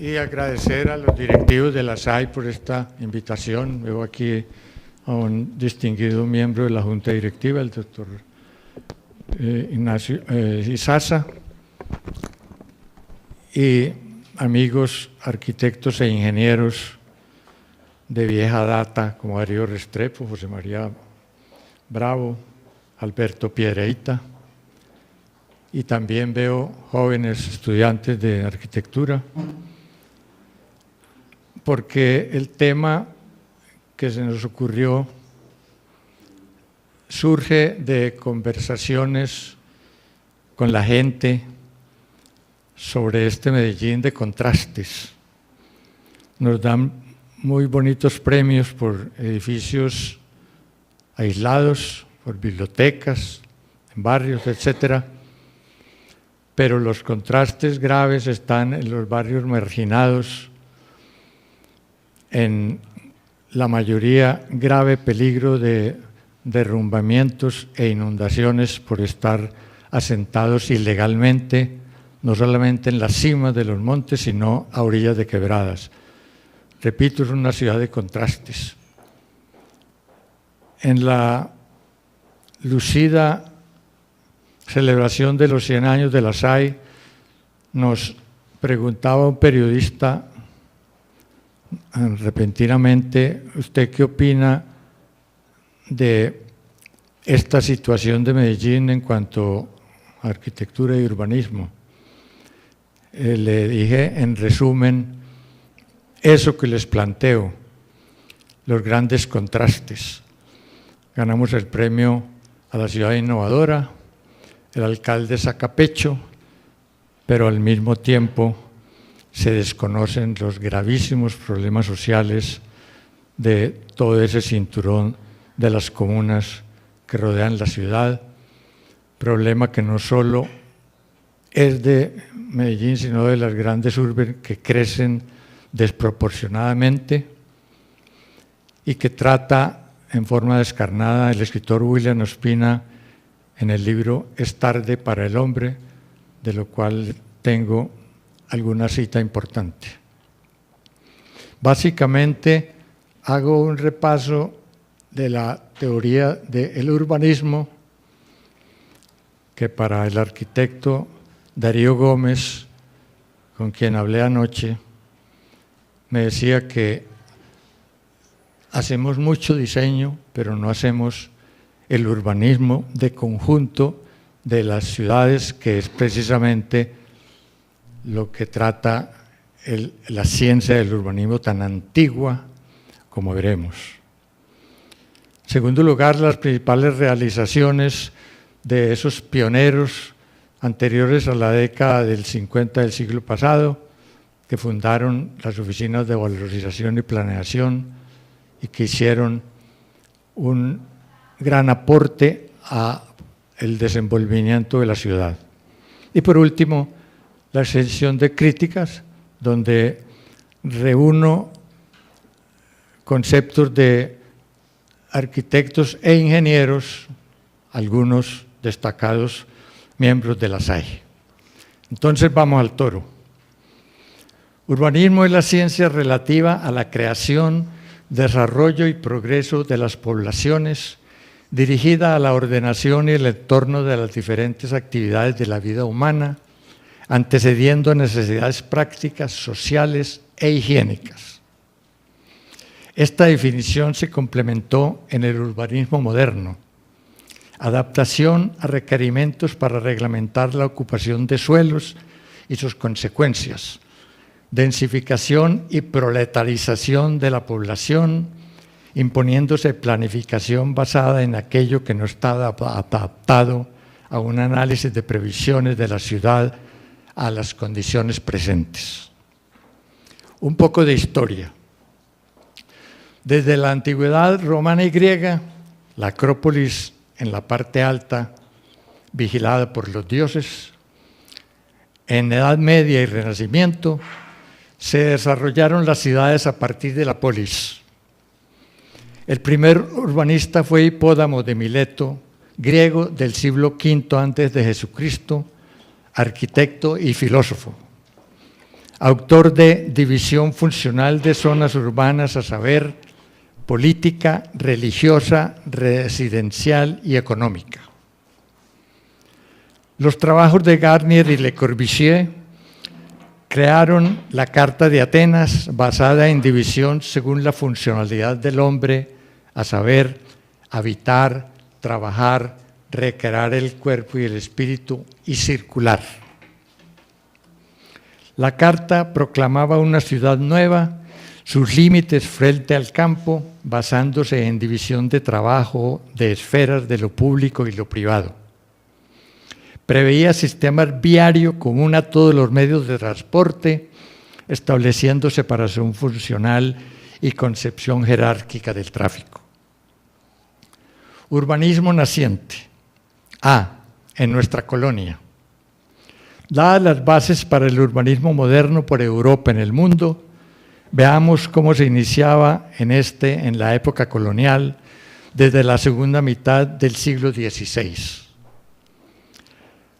y agradecer a los directivos de la SAI por esta invitación. Veo aquí a un distinguido miembro de la Junta Directiva, el doctor Ignacio Izaza, y amigos arquitectos e ingenieros de vieja data como Darío Restrepo, José María Bravo, Alberto Piedreita, y también veo jóvenes estudiantes de arquitectura, porque el tema que se nos ocurrió surge de conversaciones con la gente sobre este Medellín de contrastes. Nos dan muy bonitos premios por edificios aislados, por bibliotecas, en barrios, etcétera, pero los contrastes graves están en los barrios marginados, en la mayoría grave peligro de derrumbamientos e inundaciones por estar asentados ilegalmente, no solamente en las cimas de los montes, sino a orillas de quebradas. Repito, es una ciudad de contrastes. En la lucida celebración de los 100 años de la SAI, nos preguntaba un periodista repentinamente: ¿usted qué opina de esta situación de Medellín en cuanto a arquitectura y urbanismo? Le dije, en resumen, eso que les planteo, los grandes contrastes. Ganamos el premio a la ciudad innovadora, el alcalde saca pecho, pero al mismo tiempo se desconocen los gravísimos problemas sociales de todo ese cinturón de las comunas que rodean la ciudad, problema que no solo es de Medellín, sino de las grandes urbes que crecen desproporcionadamente y que trata en forma descarnada el escritor William Ospina en el libro Es tarde para el hombre, de lo cual tengo alguna cita importante. Básicamente hago un repaso de la teoría del urbanismo, que para el arquitecto Darío Gómez, con quien hablé anoche, me decía que hacemos mucho diseño, pero no hacemos el urbanismo de conjunto de las ciudades, que es precisamente lo que trata la ciencia del urbanismo tan antigua como veremos. En segundo lugar, las principales realizaciones de esos pioneros anteriores a la década del 50 del siglo pasado, que fundaron las oficinas de valorización y planeación y que hicieron un gran aporte al desenvolvimiento de la ciudad. Y por último, la sección de críticas, donde reúno conceptos de arquitectos e ingenieros, algunos destacados miembros de la SAI. Entonces vamos al toro. Urbanismo es la ciencia relativa a la creación, desarrollo y progreso de las poblaciones, dirigida a la ordenación y el entorno de las diferentes actividades de la vida humana, antecediendo necesidades prácticas, sociales e higiénicas. Esta definición se complementó en el urbanismo moderno: adaptación a requerimientos para reglamentar la ocupación de suelos y sus consecuencias, densificación y proletarización de la población, imponiéndose planificación basada en aquello que no está adaptado a un análisis de previsiones de la ciudad a las condiciones presentes. Un poco de historia. Desde la antigüedad romana y griega, la Acrópolis en la parte alta, vigilada por los dioses, en Edad Media y Renacimiento, se desarrollaron las ciudades a partir de la polis. El primer urbanista fue Hipódamo de Mileto, griego del siglo V a.C., arquitecto y filósofo. autor de División Funcional de Zonas Urbanas, a saber, política, religiosa, residencial y económica. Los trabajos de Garnier y Le Corbusier crearon la Carta de Atenas, basada en división según la funcionalidad del hombre, a saber, habitar, trabajar, recrear el cuerpo y el espíritu y circular. La Carta proclamaba una ciudad nueva, sus límites frente al campo, basándose en división de trabajo, de esferas de lo público y lo privado. Preveía sistemas viarios común a todos los medios de transporte, estableciendo separación funcional y concepción jerárquica del tráfico. Urbanismo naciente. En nuestra colonia. Dadas las bases para el urbanismo moderno por Europa en el mundo, veamos cómo se iniciaba en la época colonial, desde la segunda mitad del siglo XVI.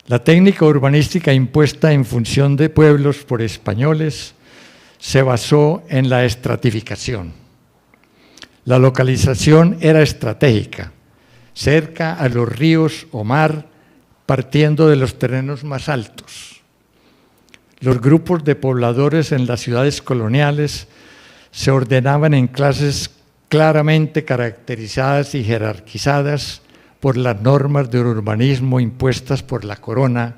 La técnica urbanística impuesta en función de pueblos por españoles se basó en la estratificación. La localización era estratégica, cerca a los ríos o mar, partiendo de los terrenos más altos. Los grupos de pobladores en las ciudades coloniales se ordenaban en clases claramente caracterizadas y jerarquizadas por las normas de urbanismo impuestas por la corona,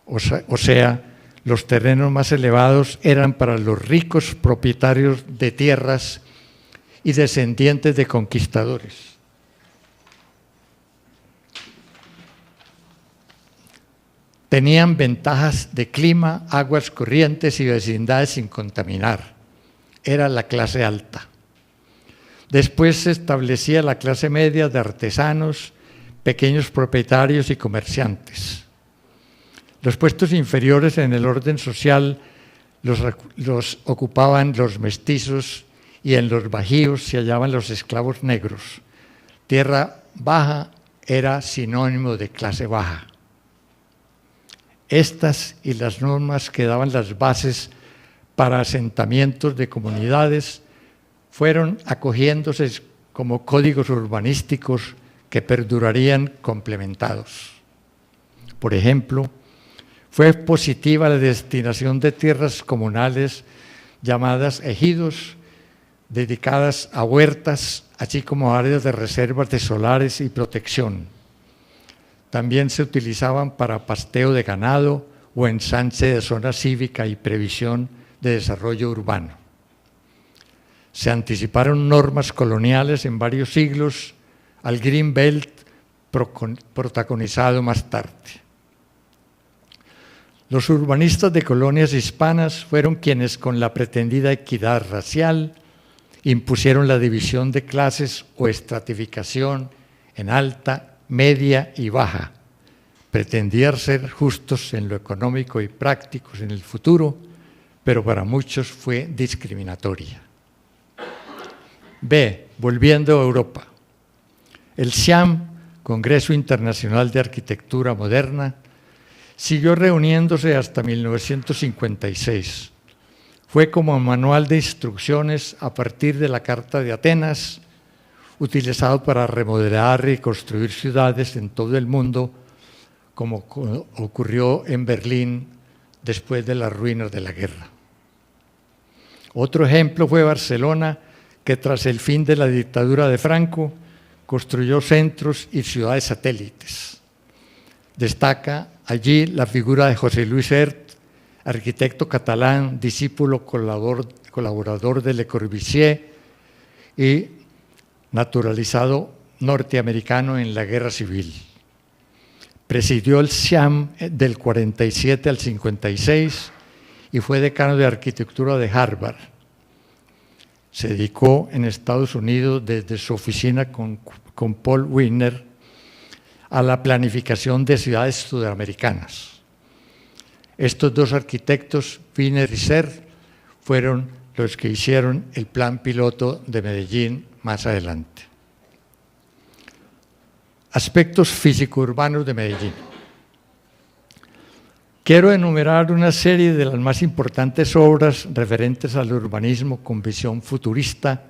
o sea, los terrenos más elevados eran para los ricos propietarios de tierras y descendientes de conquistadores. Tenían ventajas de clima, aguas corrientes y vecindades sin contaminar. Era la clase alta. Después se establecía la clase media de artesanos, pequeños propietarios y comerciantes. Los puestos inferiores en el orden social los ocupaban los mestizos y en los bajíos se hallaban los esclavos negros. Tierra baja era sinónimo de clase baja. Estas y las normas que daban las bases para asentamientos de comunidades fueron acogiéndose como códigos urbanísticos que perdurarían complementados. Por ejemplo, fue positiva la destinación de tierras comunales llamadas ejidos, dedicadas a huertas, así como áreas de reservas de solares y protección. También se utilizaban para pasteo de ganado o ensanche de zona cívica y previsión de desarrollo urbano. Se anticiparon normas coloniales en varios siglos al Green Belt protagonizado más tarde. Los urbanistas de colonias hispanas fueron quienes, con la pretendida equidad racial, impusieron la división de clases o estratificación en alta, media y baja. Pretendían ser justos en lo económico y prácticos en el futuro, pero para muchos fue discriminatoria. Volviendo a Europa. El CIAM, Congreso Internacional de Arquitectura Moderna, siguió reuniéndose hasta 1956. Fue como manual de instrucciones a partir de la Carta de Atenas, utilizado para remodelar y construir ciudades en todo el mundo, como ocurrió en Berlín después de las ruinas de la guerra. Otro ejemplo fue Barcelona, que tras el fin de la dictadura de Franco, construyó centros y ciudades satélites. Destaca allí la figura de José Luis Sert, arquitecto catalán, discípulo colaborador de Le Corbusier y naturalizado norteamericano en la Guerra Civil. Presidió el CIAM del 47 al 56 y fue decano de arquitectura de Harvard. Se dedicó en Estados Unidos desde su oficina con Paul Wiener a la planificación de ciudades sudamericanas. Estos dos arquitectos, Wiener y Sert, fueron los que hicieron el plan piloto de Medellín más adelante. Aspectos físico-urbanos de Medellín. Quiero enumerar una serie de las más importantes obras referentes al urbanismo con visión futurista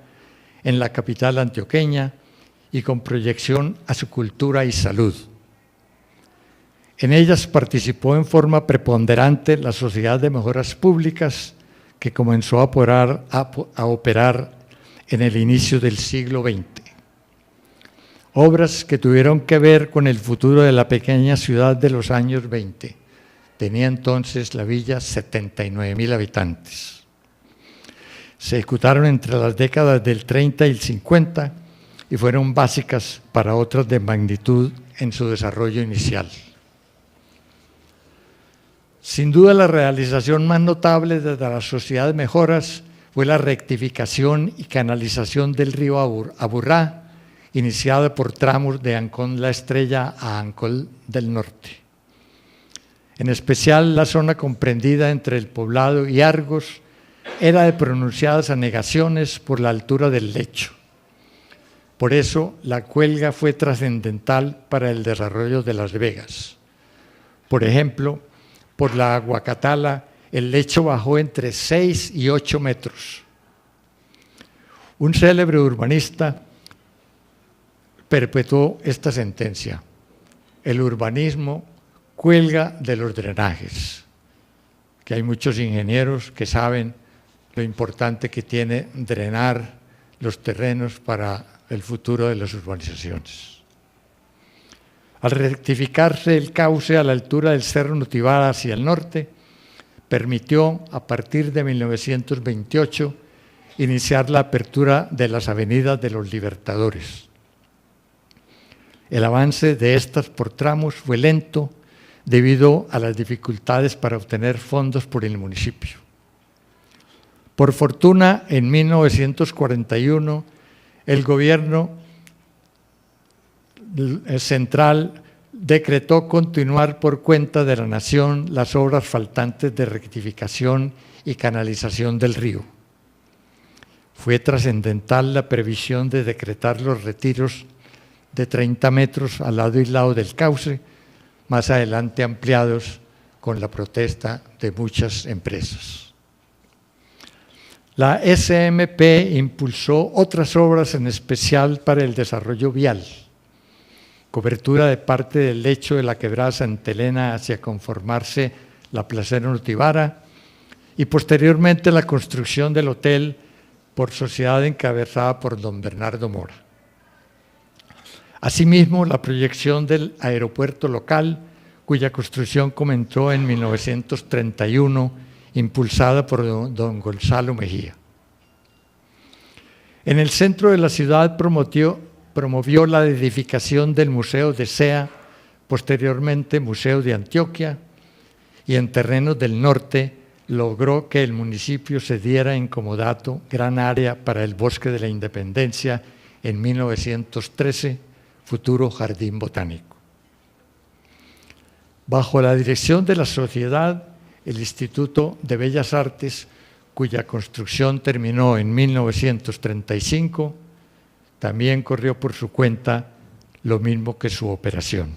en la capital antioqueña y con proyección a su cultura y salud. En ellas participó en forma preponderante la Sociedad de Mejoras Públicas, que comenzó a operar en el inicio del siglo XX. Obras que tuvieron que ver con el futuro de la pequeña ciudad de los años 20. Tenía entonces la villa 79.000 habitantes. Se ejecutaron entre las décadas del 30 y el 50 y fueron básicas para otras de magnitud en su desarrollo inicial. Sin duda, la realización más notable de la Sociedad de Mejoras fue la rectificación y canalización del río Aburrá, iniciada por tramos de Ancón La Estrella a Ancón del Norte. En especial, la zona comprendida entre El Poblado y Argos era de pronunciadas anegaciones por la altura del lecho. Por eso, la cuelga fue trascendental para el desarrollo de Las Vegas. Por ejemplo, por la Aguacatala, el lecho bajó entre 6 y 8 metros. Un célebre urbanista perpetuó esta sentencia: el urbanismo cuelga de los drenajes, que hay muchos ingenieros que saben lo importante que tiene drenar los terrenos para el futuro de las urbanizaciones. Al rectificarse el cauce a la altura del Cerro Notibara hacia el norte, permitió, a partir de 1928, iniciar la apertura de las avenidas de los Libertadores. El avance de estas por tramos fue lento debido a las dificultades para obtener fondos por el municipio. Por fortuna, en 1941, el gobierno central decretó continuar por cuenta de la nación las obras faltantes de rectificación y canalización del río. Fue trascendental la previsión de decretar los retiros de 30 metros al lado y lado del cauce, más adelante ampliados con la protesta de muchas empresas. La SMP impulsó otras obras, en especial para el desarrollo vial: cobertura de parte del lecho de la quebrada Santa Elena hacia conformarse la Placera Notibara, y posteriormente la construcción del hotel por sociedad encabezada por don Bernardo Mora. Asimismo, la proyección del aeropuerto local, cuya construcción comenzó en 1931, impulsada por don Gonzalo Mejía. En el centro de la ciudad promovió la edificación del Museo de SEA, posteriormente Museo de Antioquia, y en terrenos del norte logró que el municipio cediera en comodato gran área para el Bosque de la Independencia en 1913, futuro jardín botánico. Bajo la dirección de la sociedad, el Instituto de Bellas Artes, cuya construcción terminó en 1935, también corrió por su cuenta lo mismo que su operación.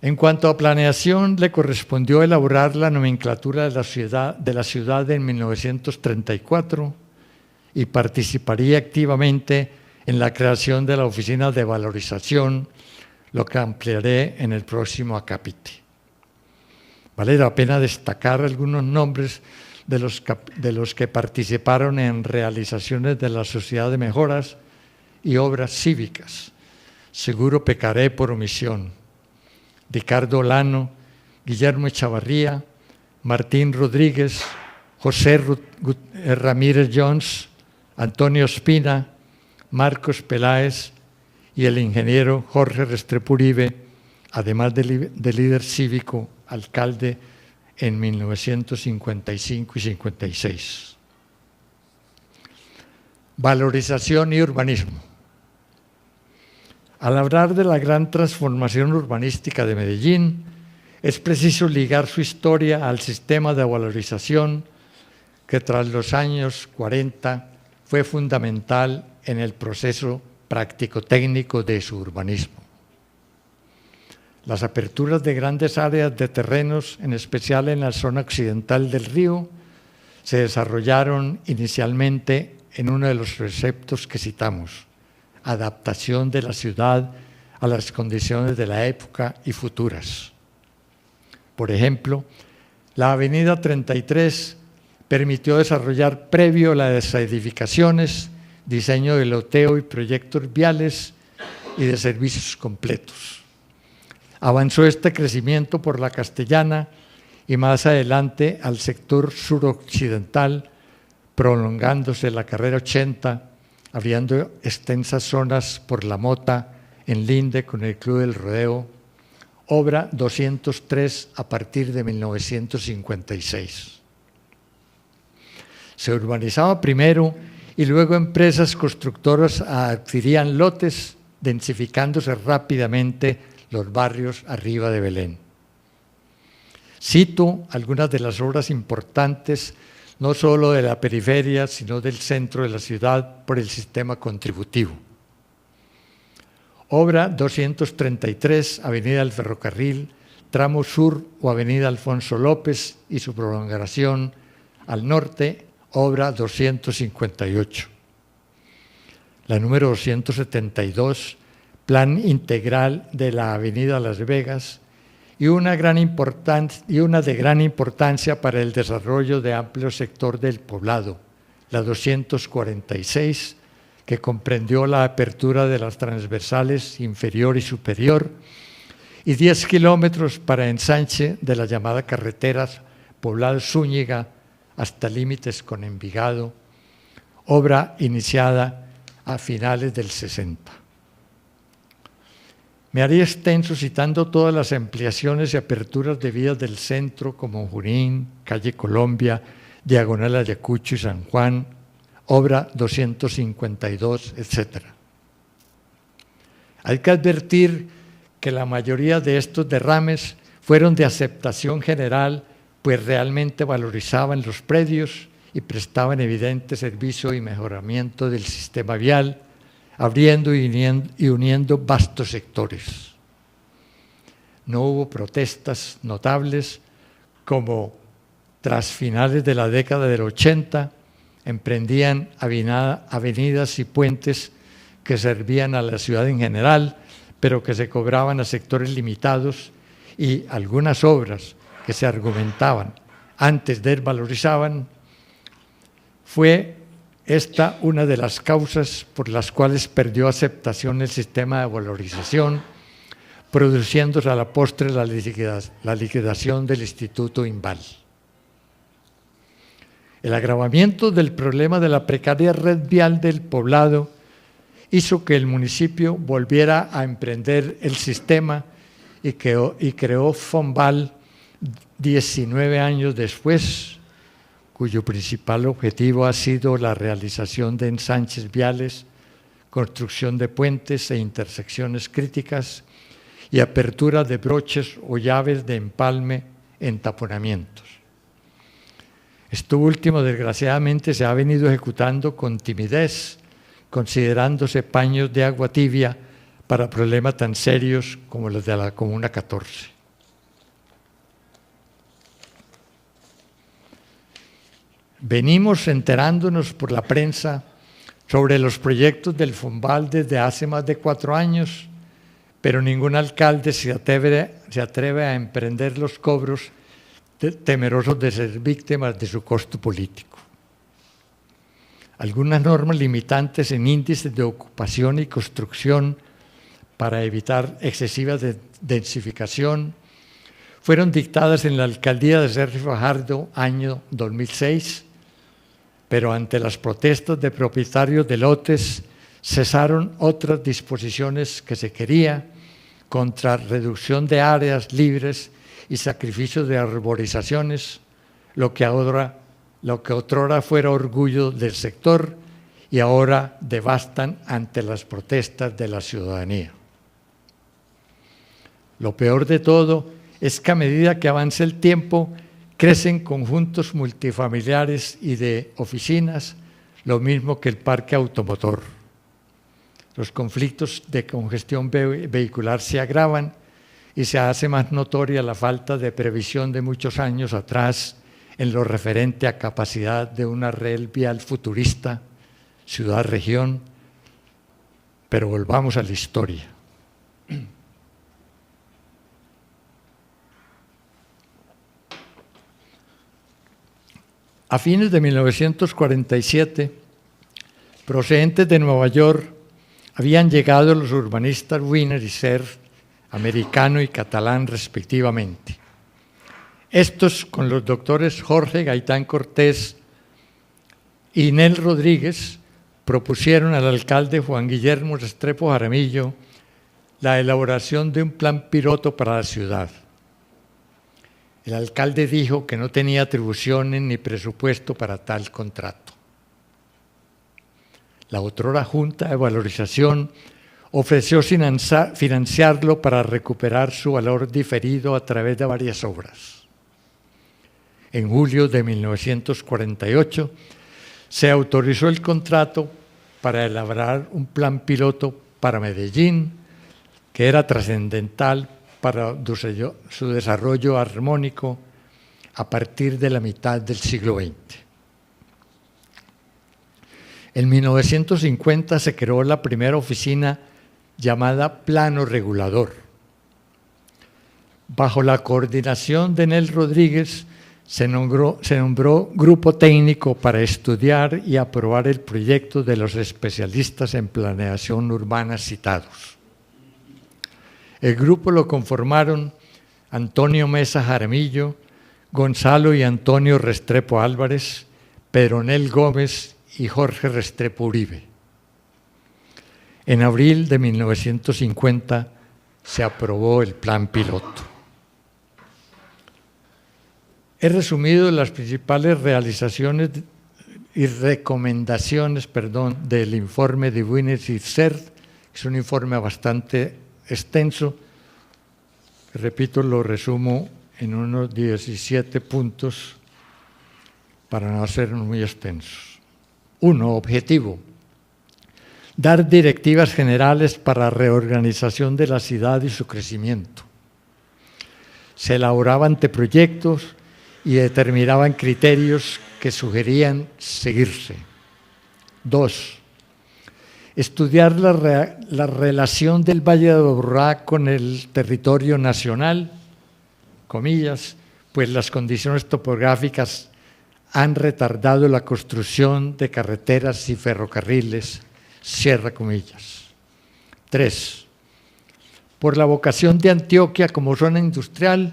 En cuanto a planeación, le correspondió elaborar la nomenclatura de la ciudad en 1934 y participaría activamente en la creación de la Oficina de Valorización, lo que ampliaré en el próximo acápite. Vale la pena destacar algunos nombres de los que participaron en realizaciones de la Sociedad de Mejoras y obras cívicas. Seguro pecaré por omisión: Ricardo Olano, Guillermo Echavarría, Martín Rodríguez, José Ramírez Jones, Antonio Espina, Marcos Peláez y el ingeniero Jorge Restrepo Uribe, además de líder cívico, alcalde en 1955 y 56. Valorización y urbanismo. Al hablar de la gran transformación urbanística de Medellín, es preciso ligar su historia al sistema de valorización que tras los años 40 fue fundamental en el proceso práctico-técnico de su urbanismo. Las aperturas de grandes áreas de terrenos, en especial en la zona occidental del río, se desarrollaron inicialmente en uno de los preceptos que citamos: adaptación de la ciudad a las condiciones de la época y futuras. Por ejemplo, la avenida 33 permitió desarrollar, previo a las edificaciones, diseño de loteo y proyectos viales y de servicios completos. Avanzó este crecimiento por la Castellana y más adelante al sector suroccidental, prolongándose la carrera 80, abriendo extensas zonas por La Mota, en linde con el Club del Rodeo, obra 203 a partir de 1956. Se urbanizaba primero y luego empresas constructoras adquirían lotes, densificándose rápidamente los barrios arriba de Belén. Cito algunas de las obras importantes, no solo de la periferia, sino del centro de la ciudad por el sistema contributivo. Obra 233, Avenida del Ferrocarril, tramo sur o Avenida Alfonso López y su prolongación al norte, obra 258. La número 272, Plan Integral de la Avenida Las Vegas, y una de gran importancia para el desarrollo de amplio sector del poblado, la 246, que comprendió la apertura de las transversales inferior y superior, y 10 kilómetros para ensanche de la llamada carretera Poblado-Zúñiga hasta límites con Envigado, obra iniciada a finales del 60. Me haría extenso citando todas las ampliaciones y aperturas de vías del centro como Junín, Calle Colombia, Diagonal Ayacucho y San Juan, obra 252, etc. Hay que advertir que la mayoría de estos derrames fueron de aceptación general, pues realmente valorizaban los predios y prestaban evidente servicio y mejoramiento del sistema vial, abriendo y uniendo vastos sectores. No hubo protestas notables como, tras finales de la década del 80, emprendían avenidas y puentes que servían a la ciudad en general, pero que se cobraban a sectores limitados, y algunas obras que se argumentaban antes desvalorizaban. Fue esta una de las causas por las cuales perdió aceptación el sistema de valorización, produciéndose a la postre la liquidación del Instituto Inval. El agravamiento del problema de la precaria red vial del poblado hizo que el municipio volviera a emprender el sistema y creó Fonval 19 años después, cuyo principal objetivo ha sido la realización de ensanches viales, construcción de puentes e intersecciones críticas y apertura de broches o llaves de empalme en taponamientos. Esto último, desgraciadamente, se ha venido ejecutando con timidez, considerándose paños de agua tibia para problemas tan serios como los de la Comuna 14. Venimos enterándonos por la prensa sobre los proyectos del Fonval desde hace más de 4 años, pero ningún alcalde se atreve a emprender los cobros, temerosos de ser víctimas de su costo político. Algunas normas limitantes en índices de ocupación y construcción para evitar excesiva densificación fueron dictadas en la alcaldía de Sergio Fajardo, año 2006, pero ante las protestas de propietarios de lotes cesaron otras disposiciones que se quería contra reducción de áreas libres y sacrificio de arborizaciones, lo que otrora fuera orgullo del sector y ahora devastan ante las protestas de la ciudadanía. Lo peor de todo es que a medida que avanza el tiempo, crecen conjuntos multifamiliares y de oficinas, lo mismo que el parque automotor. Los conflictos de congestión vehicular se agravan y se hace más notoria la falta de previsión de muchos años atrás en lo referente a capacidad de una red vial futurista, ciudad-región. Pero volvamos a la historia. A fines de 1947, procedentes de Nueva York, habían llegado los urbanistas Wiener y Cerf, americano y catalán respectivamente. Estos, con los doctores Jorge Gaitán Cortés y Nel Rodríguez, propusieron al alcalde Juan Guillermo Restrepo Jaramillo la elaboración de un plan piloto para la ciudad. El alcalde dijo que no tenía atribuciones ni presupuesto para tal contrato. La otrora Junta de Valorización ofreció financiarlo para recuperar su valor diferido a través de varias obras. En julio de 1948 se autorizó el contrato para elaborar un plan piloto para Medellín, que era trascendental para su desarrollo armónico a partir de la mitad del siglo XX. En 1950 se creó la primera oficina llamada Plano Regulador. Bajo la coordinación de Nel Rodríguez se nombró grupo técnico para estudiar y aprobar el proyecto de los especialistas en planeación urbana citados. El grupo lo conformaron Antonio Mesa Jaramillo, Gonzalo y Antonio Restrepo Álvarez, Pedronel Gómez y Jorge Restrepo Uribe. En abril de 1950 se aprobó el plan piloto. He resumido las principales realizaciones y recomendaciones del informe de Wiener y Cerf. Es un informe bastante extenso. Repito, lo resumo en unos 17 puntos para no ser muy extensos. 1. Objetivo: dar directivas generales para la reorganización de la ciudad y su crecimiento. Se elaboraban anteproyectos y determinaban criterios que sugerían seguirse. 2. Estudiar la relación del Valle de Aburrá con el territorio nacional, comillas, pues las condiciones topográficas han retardado la construcción de carreteras y ferrocarriles, cierra comillas. 3. Por la vocación de Antioquia como zona industrial,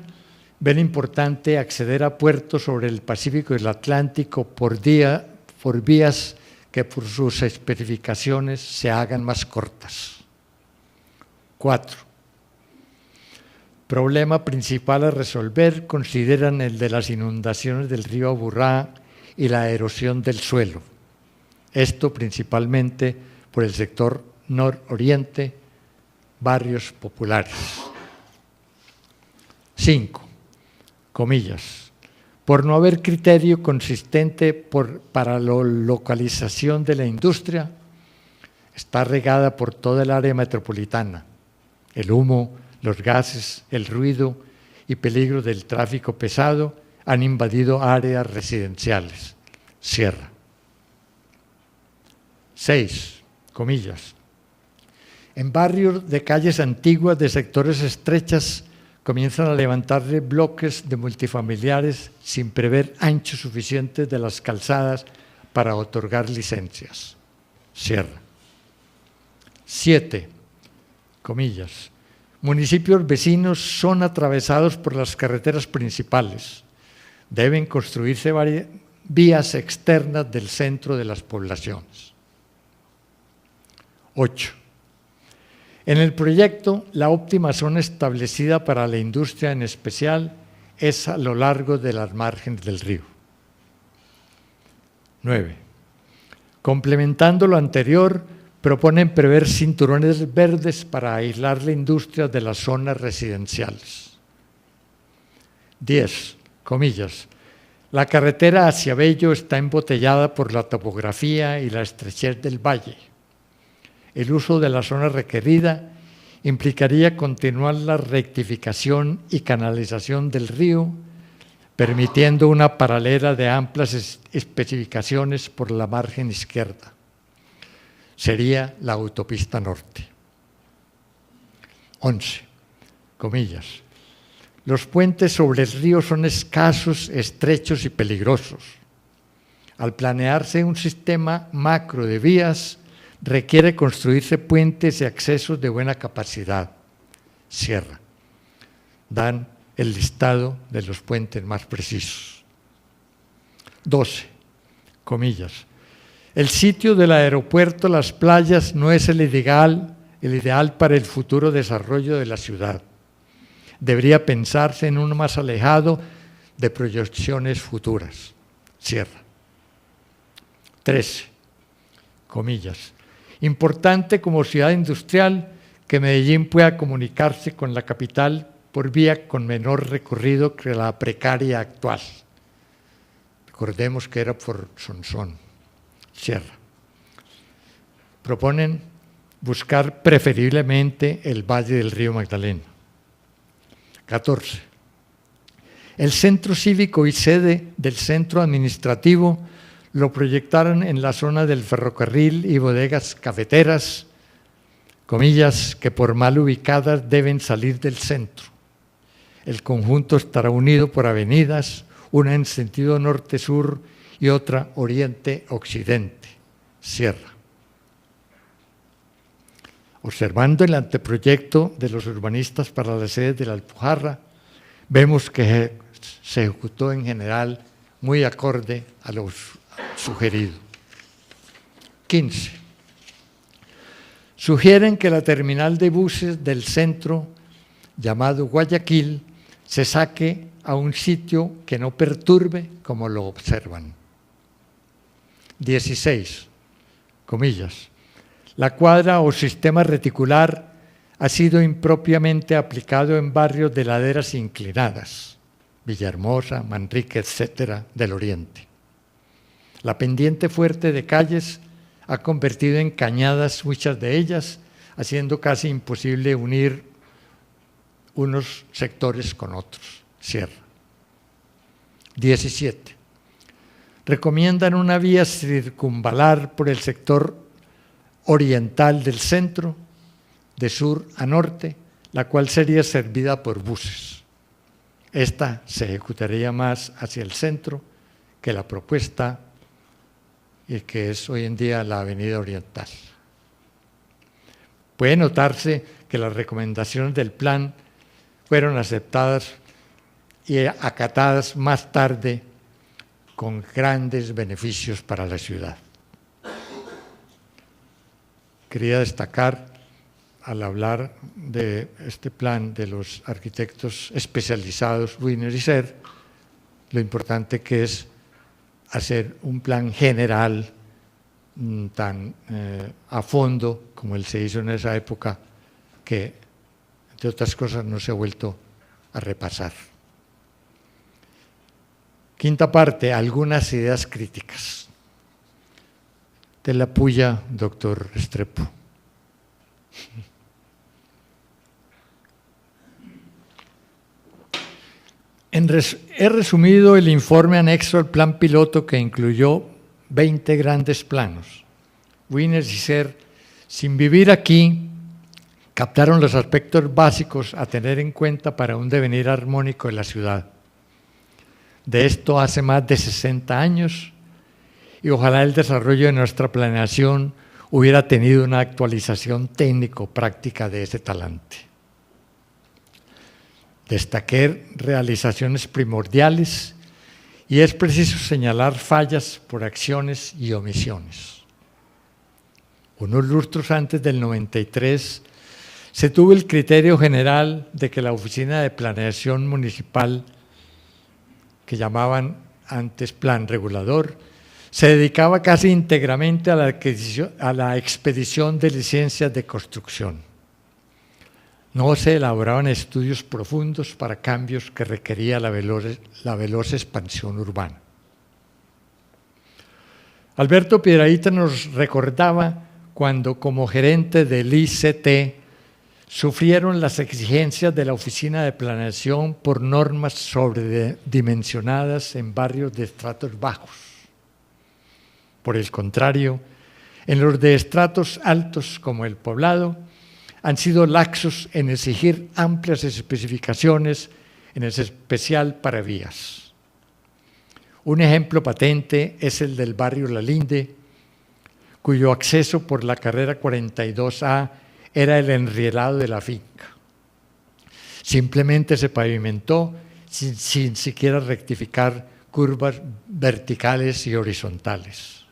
ven importante acceder a puertos sobre el Pacífico y el Atlántico por vías que por sus especificaciones se hagan más cortas. 4. Problema principal a resolver consideran el de las inundaciones del río Aburrá y la erosión del suelo. Esto principalmente por el sector nororiente, barrios populares. 5. Comillas, por no haber criterio consistente para la localización de la industria, está regada por toda el área metropolitana. El humo, los gases, el ruido y peligro del tráfico pesado han invadido áreas residenciales. Cierra. 6. Comillas, en barrios de calles antiguas de sectores estrechas comienzan a levantarse bloques de multifamiliares sin prever anchos suficientes de las calzadas para otorgar licencias. Cierra. 7. Comillas. Municipios vecinos son atravesados por las carreteras principales. Deben construirse varias vías externas del centro de las poblaciones. 8. En el proyecto, la óptima zona establecida para la industria en especial es a lo largo de las márgenes del río. 9. Complementando lo anterior, proponen prever cinturones verdes para aislar la industria de las zonas residenciales. 10. Comillas. La carretera hacia Bello está embotellada por la topografía y la estrechez del valle. El uso de la zona requerida implicaría continuar la rectificación y canalización del río, permitiendo una paralela de amplias especificaciones por la margen izquierda. Sería la autopista norte. 11. Comillas. Los puentes sobre el río son escasos, estrechos y peligrosos. Al planearse un sistema macro de vías, requiere construirse puentes y accesos de buena capacidad. Cierra. Dan el listado de los puentes más precisos. 12. Comillas. El sitio del aeropuerto, las playas, no es el ideal para el futuro desarrollo de la ciudad. Debería pensarse en uno más alejado de proyecciones futuras. Cierra. 13. Comillas. Importante como ciudad industrial que Medellín pueda comunicarse con la capital por vía con menor recorrido que la precaria actual. Recordemos que era por Sonsón. Cierra. Proponen buscar preferiblemente el valle del río Magdalena. 14. El centro cívico y sede del centro administrativo lo proyectaron en la zona del ferrocarril y bodegas cafeteras, comillas, que por mal ubicadas deben salir del centro. El conjunto estará unido por avenidas, una en sentido norte-sur y otra oriente-occidente. Cierra. Observando el anteproyecto de los urbanistas para la sede de la Alpujarra, vemos que se ejecutó en general muy acorde a lo sugerido. 15. Sugieren que la terminal de buses del centro, llamado Guayaquil, se saque a un sitio que no perturbe como lo observan. 16. Comillas. La cuadra o sistema reticular ha sido impropiamente aplicado en barrios de laderas inclinadas, Villahermosa, Manrique, etcétera, del oriente. La pendiente fuerte de calles ha convertido en cañadas muchas de ellas, haciendo casi imposible unir unos sectores con otros. Cierra. 17. Recomiendan una vía circunvalar por el sector oriental del centro, de sur a norte, la cual sería servida por buses. Esta se ejecutaría más hacia el centro que la propuesta y que es hoy en día la avenida oriental. Puede notarse que las recomendaciones del plan fueron aceptadas y acatadas más tarde con grandes beneficios para la ciudad. Quería destacar, al hablar de este plan de los arquitectos especializados Wiener y Serre, lo importante que es hacer un plan general tan a fondo como el se hizo en esa época, que, entre otras cosas, no se ha vuelto a repasar. Quinta parte, algunas ideas críticas. De la puya, doctor Restrepo. He resumido el informe anexo al plan piloto que incluyó 20 grandes planos. Wiener y Serre, sin vivir aquí, captaron los aspectos básicos a tener en cuenta para un devenir armónico de la ciudad. De esto hace más de 60 años y ojalá el desarrollo de nuestra planeación hubiera tenido una actualización técnico-práctica de ese talante. Destaqué realizaciones primordiales y es preciso señalar fallas por acciones y omisiones. Unos lustros antes del 93 se tuvo el criterio general de que la Oficina de Planeación Municipal, que llamaban antes Plan Regulador, se dedicaba casi íntegramente a la expedición de licencias de construcción. No se elaboraban estudios profundos para cambios que requería la veloz expansión urbana. Alberto Piedrahíta nos recordaba cuando, como gerente del ICT, sufrieron las exigencias de la Oficina de Planeación por normas sobredimensionadas en barrios de estratos bajos. Por el contrario, en los de estratos altos como el Poblado, han sido laxos en exigir amplias especificaciones, en especial para vías. Un ejemplo patente es el del barrio La Linde, cuyo acceso por la carrera 42A era el enrielado de la finca. Simplemente se pavimentó sin siquiera rectificar curvas verticales y horizontales.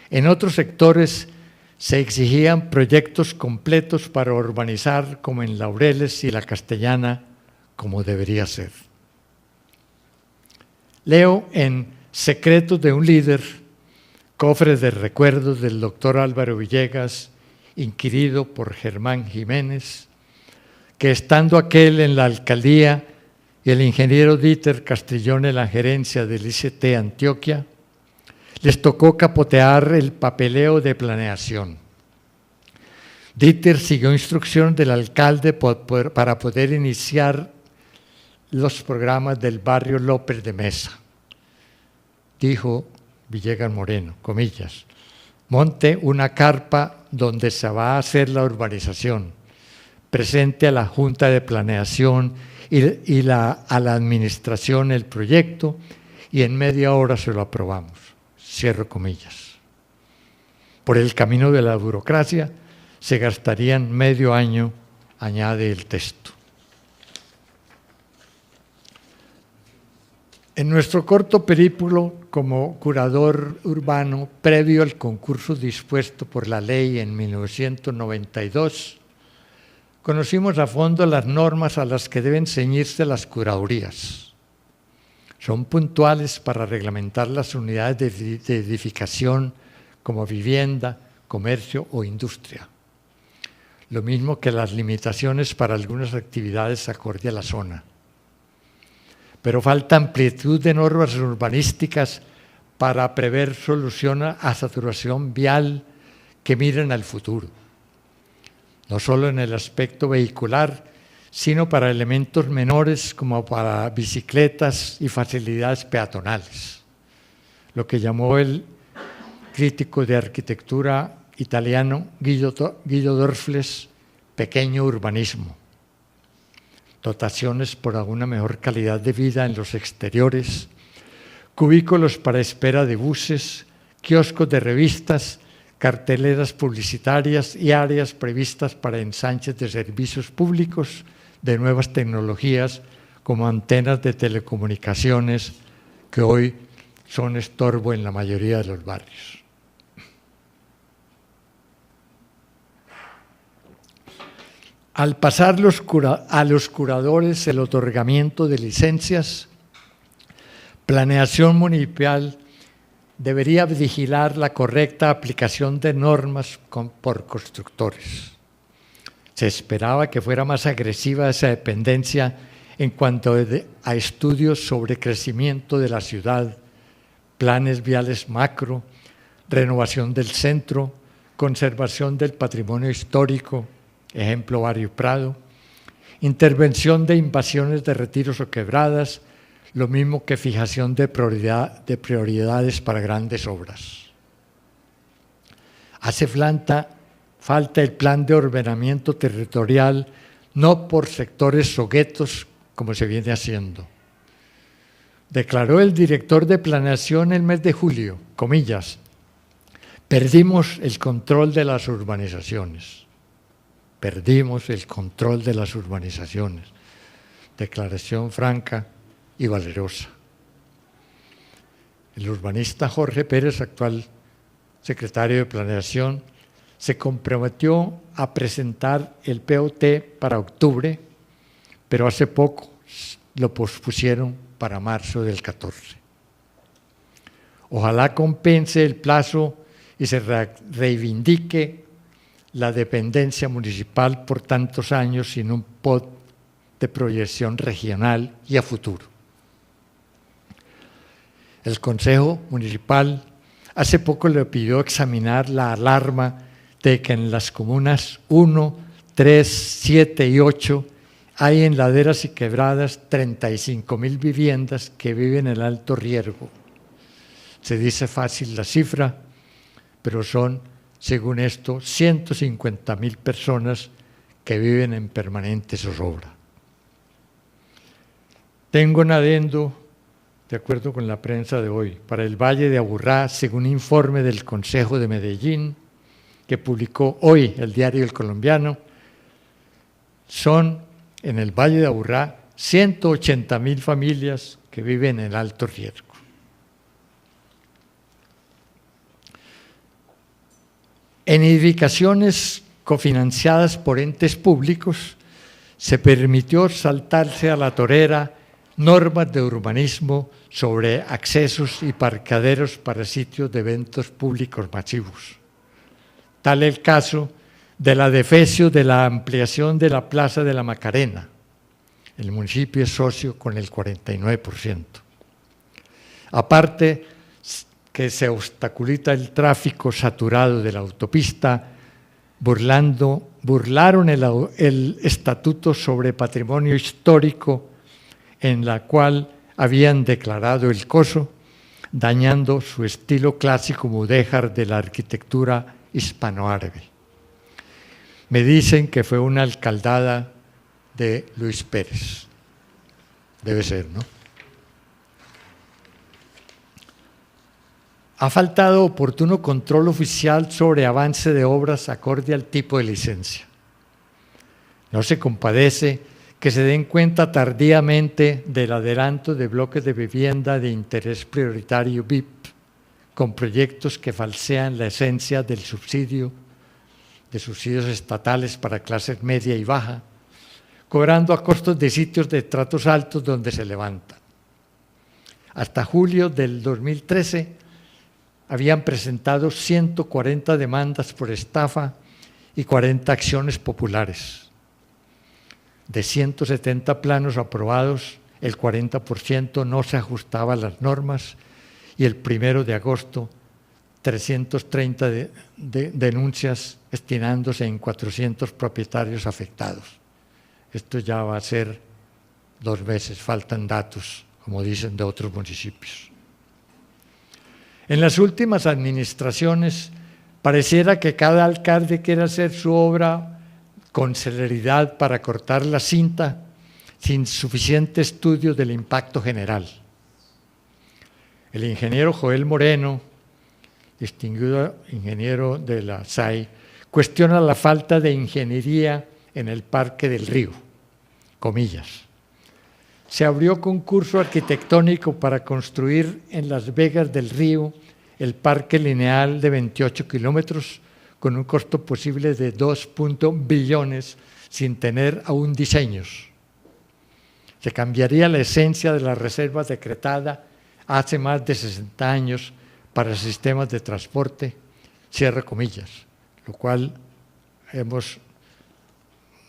En otros sectores se exigían proyectos completos para urbanizar, como en Laureles y La Castellana, como debería ser. Leo en Secretos de un líder, cofres de recuerdos del doctor Álvaro Villegas, inquirido por Germán Jiménez, que estando aquel en la alcaldía y el ingeniero Dieter Castrillón en la gerencia del ICT Antioquia, les tocó capotear el papeleo de planeación. Dieter siguió instrucción del alcalde para poder iniciar los programas del barrio López de Mesa. Dijo Villegas Moreno, comillas, monte una carpa donde se va a hacer la urbanización, presente a la Junta de Planeación y a la administración el proyecto y en media hora se lo aprobamos. Cierro comillas. Por el camino de la burocracia se gastarían medio año, añade el texto. En nuestro corto periplo como curador urbano, previo al concurso dispuesto por la ley en 1992, conocimos a fondo las normas a las que deben ceñirse las curadurías. Son puntuales para reglamentar las unidades de edificación como vivienda, comercio o industria. Lo mismo que las limitaciones para algunas actividades acorde a la zona. Pero falta amplitud de normas urbanísticas para prever soluciones a saturación vial que miren al futuro, no solo en el aspecto vehicular, sino para elementos menores como para bicicletas y facilidades peatonales, lo que llamó el crítico de arquitectura italiano Guido Dorfles pequeño urbanismo. Dotaciones por una mejor calidad de vida en los exteriores, cubículos para espera de buses, kioscos de revistas, carteleras publicitarias y áreas previstas para ensanches de servicios públicos de nuevas tecnologías como antenas de telecomunicaciones que hoy son estorbo en la mayoría de los barrios. Al pasar a los curadores el otorgamiento de licencias, Planeación Municipal debería vigilar la correcta aplicación de normas por constructores. Se esperaba que fuera más agresiva esa dependencia en cuanto a estudios sobre crecimiento de la ciudad, planes viales macro, renovación del centro, conservación del patrimonio histórico, ejemplo Barrio Prado, intervención de invasiones de retiros o quebradas, lo mismo que fijación de prioridades para grandes obras. Hace falta el plan de ordenamiento territorial, no por sectores o guetos como se viene haciendo. Declaró el director de planeación el mes de julio, comillas, perdimos el control de las urbanizaciones. Perdimos el control de las urbanizaciones. Declaración franca y valerosa. El urbanista Jorge Pérez, actual secretario de Planeación, se comprometió a presentar el POT para octubre, pero hace poco lo pospusieron para marzo del 14. Ojalá compense el plazo y se reivindique la dependencia municipal por tantos años sin un POT de proyección regional y a futuro. El Consejo Municipal hace poco le pidió examinar la alarma de que en las comunas 1, 3, 7 y 8, hay en laderas y quebradas 35.000 viviendas que viven en alto riesgo. Se dice fácil la cifra, pero son, según esto, 150.000 personas que viven en permanente zozobra. Tengo un adendo, de acuerdo con la prensa de hoy, para el Valle de Aburrá, según informe del Consejo de Medellín, que publicó hoy el diario El Colombiano, son en el Valle de Aburrá 180.000 familias que viven en alto riesgo. En edificaciones cofinanciadas por entes públicos, se permitió saltarse a la torera normas de urbanismo sobre accesos y parqueaderos para sitios de eventos públicos masivos. Tal el caso del adefesio de la ampliación de la Plaza de la Macarena. El municipio es socio con el 49%. Aparte que se obstaculiza el tráfico saturado de la autopista, burlaron el Estatuto sobre Patrimonio Histórico en la cual habían declarado el coso, dañando su estilo clásico mudéjar de la arquitectura hispanoárabe. Me dicen que fue una alcaldada de Luis Pérez. Debe ser, ¿no? Ha faltado oportuno control oficial sobre avance de obras acorde al tipo de licencia. No se compadece que se den cuenta tardíamente del adelanto de bloques de vivienda de interés prioritario VIP, con proyectos que falsean la esencia del subsidio, de subsidios estatales para clases media y baja, cobrando a costos de sitios de tratos altos donde se levantan. Hasta julio del 2013 habían presentado 140 demandas por estafa y 40 acciones populares. De 170 planos aprobados, el 40% no se ajustaba a las normas y el 1 de agosto 330 denuncias estimándose en 400 propietarios afectados. Esto ya va a ser 2 meses, faltan datos, como dicen, de otros municipios. En las últimas administraciones pareciera que cada alcalde quiere hacer su obra con celeridad para cortar la cinta sin suficiente estudio del impacto general. El ingeniero Joel Moreno, distinguido ingeniero de la SAI, cuestiona la falta de ingeniería en el Parque del Río, comillas. Se abrió concurso arquitectónico para construir en las vegas del río el parque lineal de 28 kilómetros con un costo posible de 2 billones sin tener aún diseños. Se cambiaría la esencia de la reserva decretada hace más de 60 años para sistemas de transporte, cierre comillas, lo cual hemos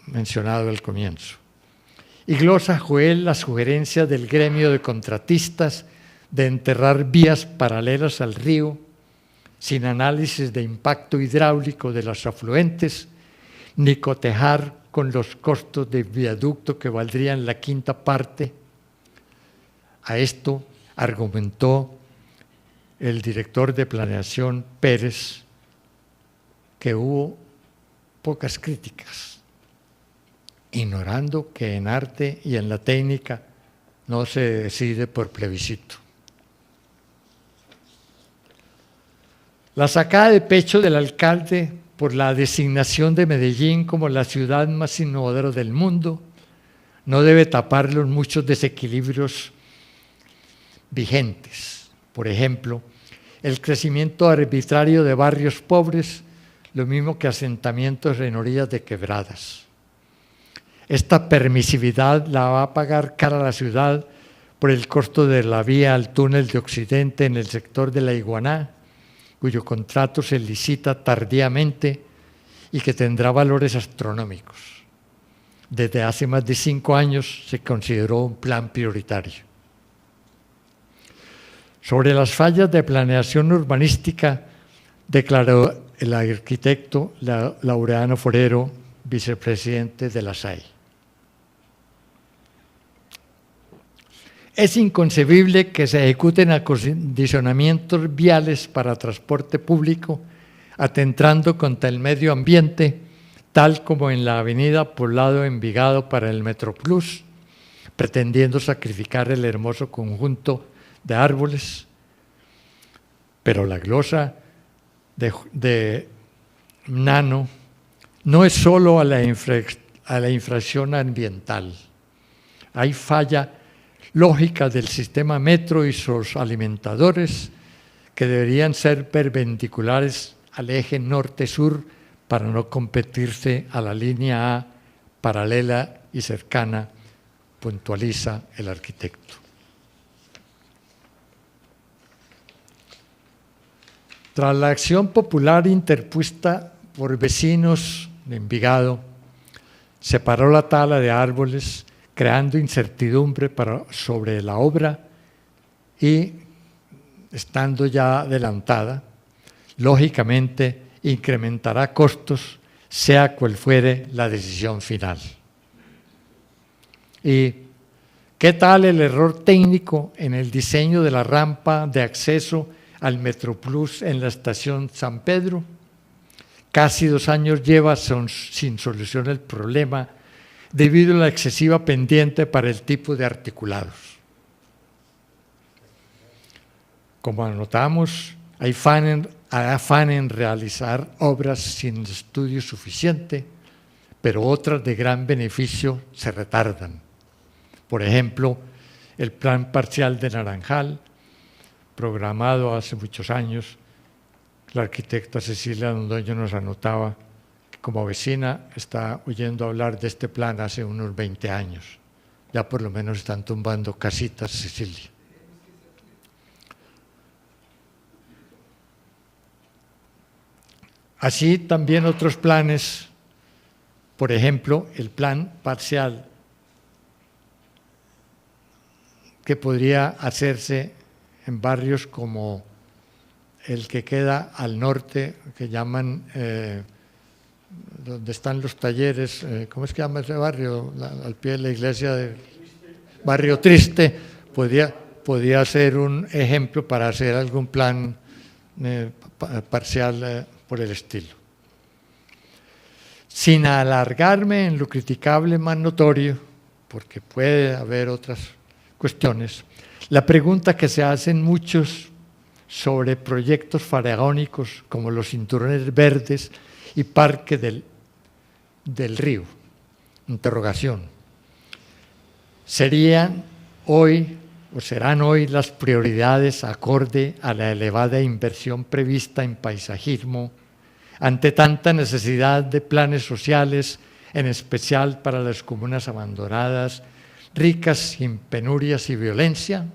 mencionado al comienzo. Y glosa Joel la sugerencia del gremio de contratistas de enterrar vías paralelas al río sin análisis de impacto hidráulico de los afluentes, ni cotejar con los costos de viaducto que valdrían la quinta parte. A esto argumentó el director de planeación Pérez que hubo pocas críticas, ignorando que en arte y en la técnica no se decide por plebiscito. La sacada de pecho del alcalde por la designación de Medellín como la ciudad más innovadora del mundo no debe tapar los muchos desequilibrios vigentes. Por ejemplo, el crecimiento arbitrario de barrios pobres, lo mismo que asentamientos en orillas de quebradas. Esta permisividad la va a pagar cara la ciudad por el costo de la vía al túnel de Occidente en el sector de La Iguaná, cuyo contrato se licita tardíamente y que tendrá valores astronómicos. Desde hace más de 5 años se consideró un plan prioritario. Sobre las fallas de planeación urbanística, declaró el arquitecto Laureano Forero vicepresidente de la SAI. Es inconcebible que se ejecuten acondicionamientos viales para transporte público, atentando contra el medio ambiente, tal como en la avenida Poblado-Envigado para el Metroplus, pretendiendo sacrificar el hermoso conjunto de árboles. Pero la glosa de Nano no es solo a la infracción ambiental. Hay falla lógica del sistema metro y sus alimentadores que deberían ser perpendiculares al eje norte-sur para no competirse a la línea A paralela y cercana, puntualiza el arquitecto. Tras la acción popular interpuesta por vecinos de Envigado, se paró la tala de árboles, creando incertidumbre sobre la obra y, estando ya adelantada, lógicamente incrementará costos, sea cual fuere la decisión final. ¿Y qué tal el error técnico en el diseño de la rampa de acceso al Metroplus en la estación San Pedro? Casi 2 años lleva sin solución el problema debido a la excesiva pendiente para el tipo de articulados. Como anotamos, hay afán en realizar obras sin estudio suficiente, pero otras de gran beneficio se retardan. Por ejemplo, el plan parcial de Naranjal, programado hace muchos años. La arquitecta Cecilia Londoño nos anotaba que como vecina está oyendo hablar de este plan hace unos 20 años. Ya por lo menos están tumbando casitas, Cecilia. Así también otros planes, por ejemplo, el plan parcial que podría hacerse en barrios como el que queda al norte, que llaman, donde están los talleres, ¿cómo es que llama ese barrio? Al pie de la iglesia de Barrio Triste, podría ser un ejemplo para hacer algún plan parcial por el estilo. Sin alargarme en lo criticable más notorio, porque puede haber otras cuestiones, la pregunta que se hacen muchos sobre proyectos faraónicos como los cinturones verdes y Parque del Río, interrogación, ¿serían hoy o serán hoy las prioridades acorde a la elevada inversión prevista en paisajismo ante tanta necesidad de planes sociales, en especial para las comunas abandonadas, ricas sin penurias y violencia?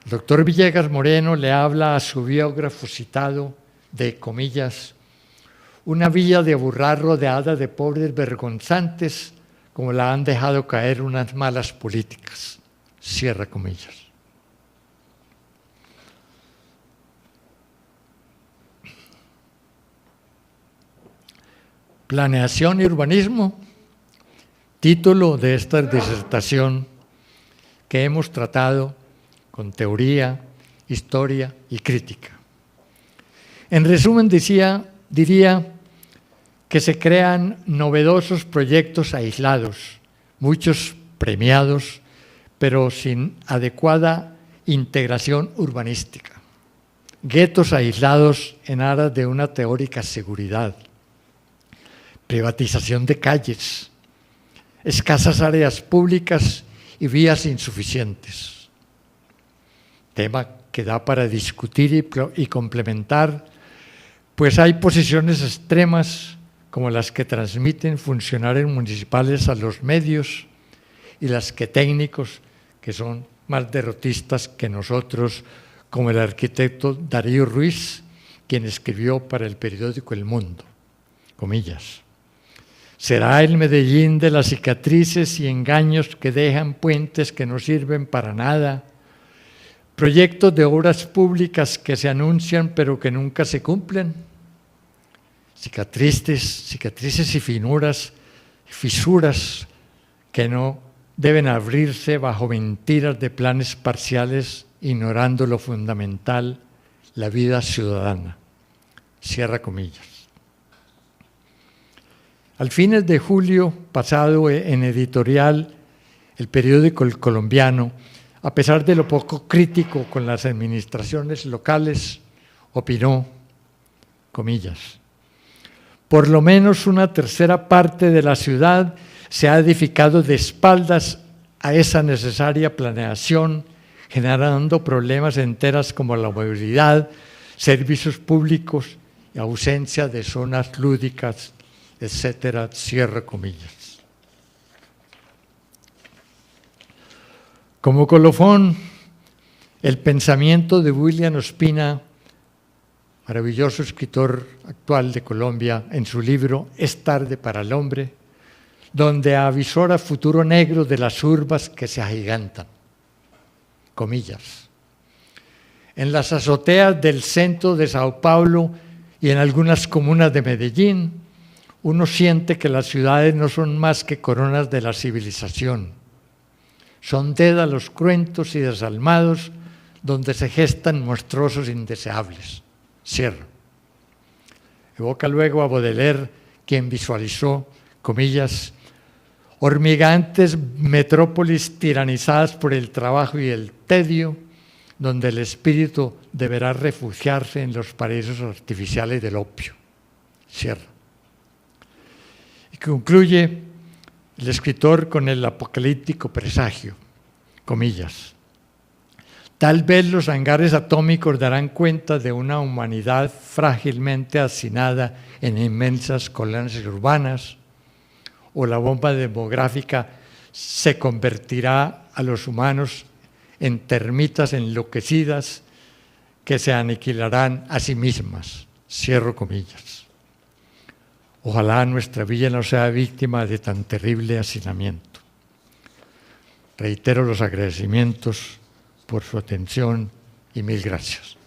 El doctor Villegas Moreno le habla a su biógrafo citado de, comillas, una villa de Aburrá rodeada de pobres vergonzantes como la han dejado caer unas malas políticas, cierra comillas. Planeación y urbanismo, título de esta disertación que hemos tratado con teoría, historia y crítica. En resumen, diría que se crean novedosos proyectos aislados, muchos premiados, pero sin adecuada integración urbanística. Guetos aislados en aras de una teórica seguridad. Privatización de calles, escasas áreas públicas y vías insuficientes. Tema que da para discutir y complementar, pues hay posiciones extremas como las que transmiten funcionarios municipales a los medios y las que técnicos, que son más derrotistas que nosotros, como el arquitecto Darío Ruiz, quien escribió para el periódico El Mundo, comillas. ¿Será el Medellín de las cicatrices y engaños que dejan puentes que no sirven para nada? Proyectos de obras públicas que se anuncian pero que nunca se cumplen. cicatrices y fisuras que no deben abrirse bajo mentiras de planes parciales, ignorando lo fundamental, la vida ciudadana. Cierra comillas. Al fines de julio pasado, en editorial, el periódico El Colombiano, a pesar de lo poco crítico con las administraciones locales, opinó, comillas, por lo menos una tercera parte de la ciudad se ha edificado de espaldas a esa necesaria planeación, generando problemas enteras como la movilidad, servicios públicos y ausencia de zonas lúdicas, etcétera, cierre comillas. Como colofón, el pensamiento de William Ospina, maravilloso escritor actual de Colombia, en su libro Es tarde para el hombre, donde avisora futuro negro de las urbas que se agigantan. Comillas. En las azoteas del centro de Sao Paulo y en algunas comunas de Medellín, uno siente que las ciudades no son más que coronas de la civilización. Son dédalos cruentos y desalmados donde se gestan monstruosos indeseables. Cierro. Evoca luego a Baudelaire, quien visualizó, comillas, hormigantes metrópolis tiranizadas por el trabajo y el tedio, donde el espíritu deberá refugiarse en los paraísos artificiales del opio. Cierra. Y concluye el escritor con el apocalíptico presagio, comillas, tal vez los hangares atómicos darán cuenta de una humanidad frágilmente hacinada en inmensas colonias urbanas, o la bomba demográfica se convertirá a los humanos en termitas enloquecidas que se aniquilarán a sí mismas. Cierro comillas. Ojalá nuestra villa no sea víctima de tan terrible hacinamiento. Reitero los agradecimientos por su atención y mil gracias.